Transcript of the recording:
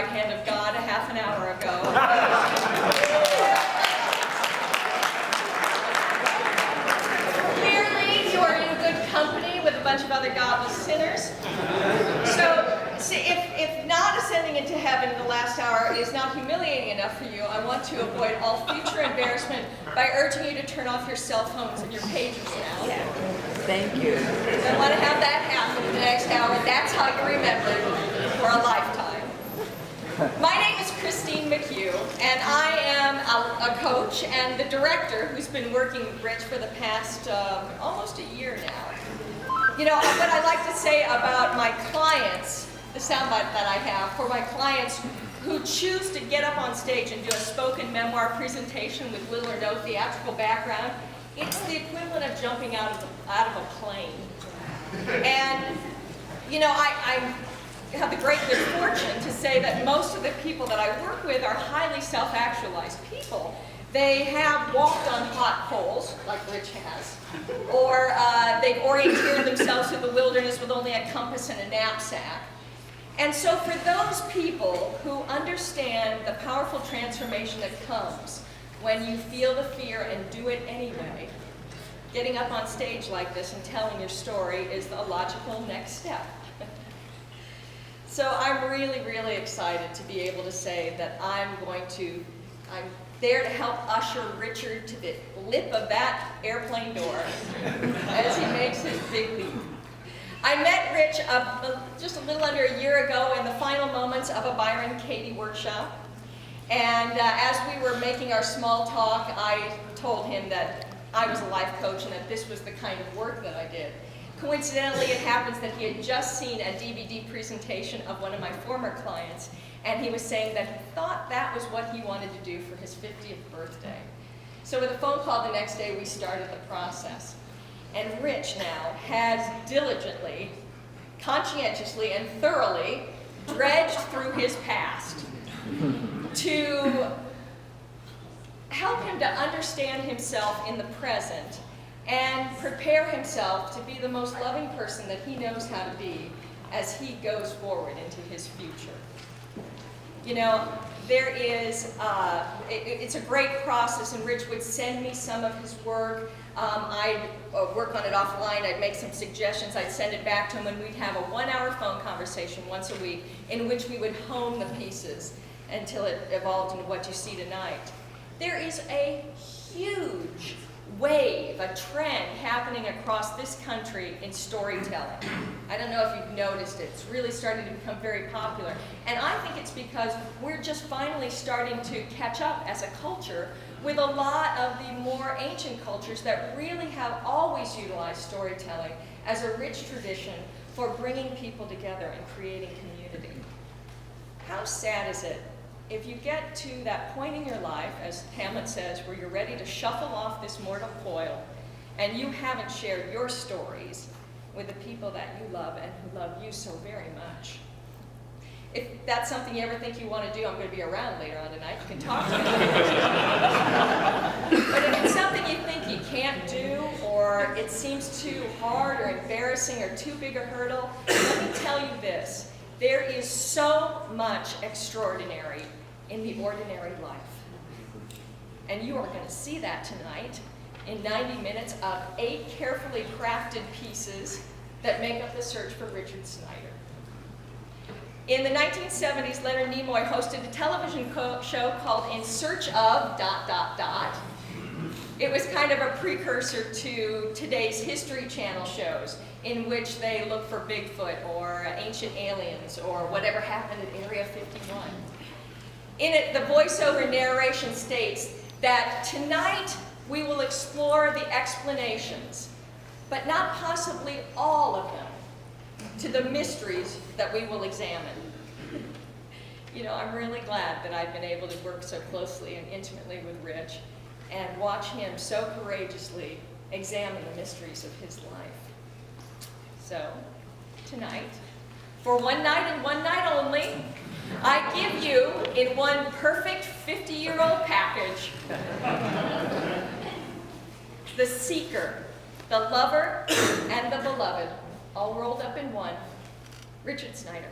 right hand of God a half an hour ago. Clearly, you are in good company with a bunch of other godless sinners. So if not ascending into heaven in the last hour is not humiliating enough for you, I want to avoid all future embarrassment by urging you to turn off your cell phones and your pagers now. Yeah. Thank you. I want to have that happen in the next hour. That's how you remember for a lifetime. My name is Christine McHugh, and I am a coach and the director who's been working with Rich for the past almost a year now. You know, what I like to say about my clients, the soundbite that I have, for my clients who choose to get up on stage and do a spoken memoir presentation with little or no theatrical background, it's the equivalent of jumping out of a plane. And, you know, I have the great good fortune to say that most of the people that I work with are highly self-actualized people. They have walked on hot coals, like Rich has, or they've orienteered themselves through the wilderness with only a compass and a knapsack. And so for those people who understand the powerful transformation that comes when you feel the fear and do it anyway, getting up on stage like this and telling your story is the logical next step. So I'm really, really excited to be able to say that I'm there to help usher Richard to the lip of that airplane door as he makes his big leap. I met Rich just a little under a year ago in the final moments of a Byron Katie workshop. And as we were making our small talk, I told him that I was a life coach and that this was the kind of work that I did. Coincidentally, it happens that he had just seen a DVD presentation of one of my former clients, and he was saying that he thought that was what he wanted to do for his 50th birthday. So with a phone call the next day, we started the process. And Rich now has diligently, conscientiously, and thoroughly dredged through his past to help him to understand himself in the present and prepare himself to be the most loving person that he knows how to be as he goes forward into his future. You know, there is, it's a great process, and Rich would send me some of his work. I'd work on it offline, I'd make some suggestions, I'd send it back to him, and we'd have a 1-hour phone conversation once a week in which we would hone the pieces until it evolved into what you see tonight. There is a huge wave, a trend happening across this country in storytelling. I don't know if you've noticed it. It's really starting to become very popular. And I think it's because we're just finally starting to catch up as a culture with a lot of the more ancient cultures that really have always utilized storytelling as a rich tradition for bringing people together and creating community. How sad is it if you get to that point in your life, as Hamlet says, where you're ready to shuffle off this mortal coil, and you haven't shared your stories with the people that you love and who love you so very much? If that's something you ever think you want to do, I'm going to be around later on tonight. You can talk to me. But if it's something you think you can't do, or it seems too hard or embarrassing or too big a hurdle, let me tell you this. There is so much extraordinary in the ordinary life. And you are going to see that tonight in 90 minutes of 8 carefully crafted pieces that make up the search for Richard Snyder. In the 1970s, Leonard Nimoy hosted a television show called In Search of ... It was kind of a precursor to today's History Channel shows, in which they look for Bigfoot or ancient aliens or whatever happened at Area 51. In it, the voiceover narration states that tonight we will explore the explanations, but not possibly all of them, to the mysteries that we will examine. You know, I'm really glad that I've been able to work so closely and intimately with Rich and watch him so courageously examine the mysteries of his life. So, tonight, for one night and one night only, I give you, in one perfect 50-year-old package, the seeker, the lover, and the beloved, all rolled up in one, Richard Snyder.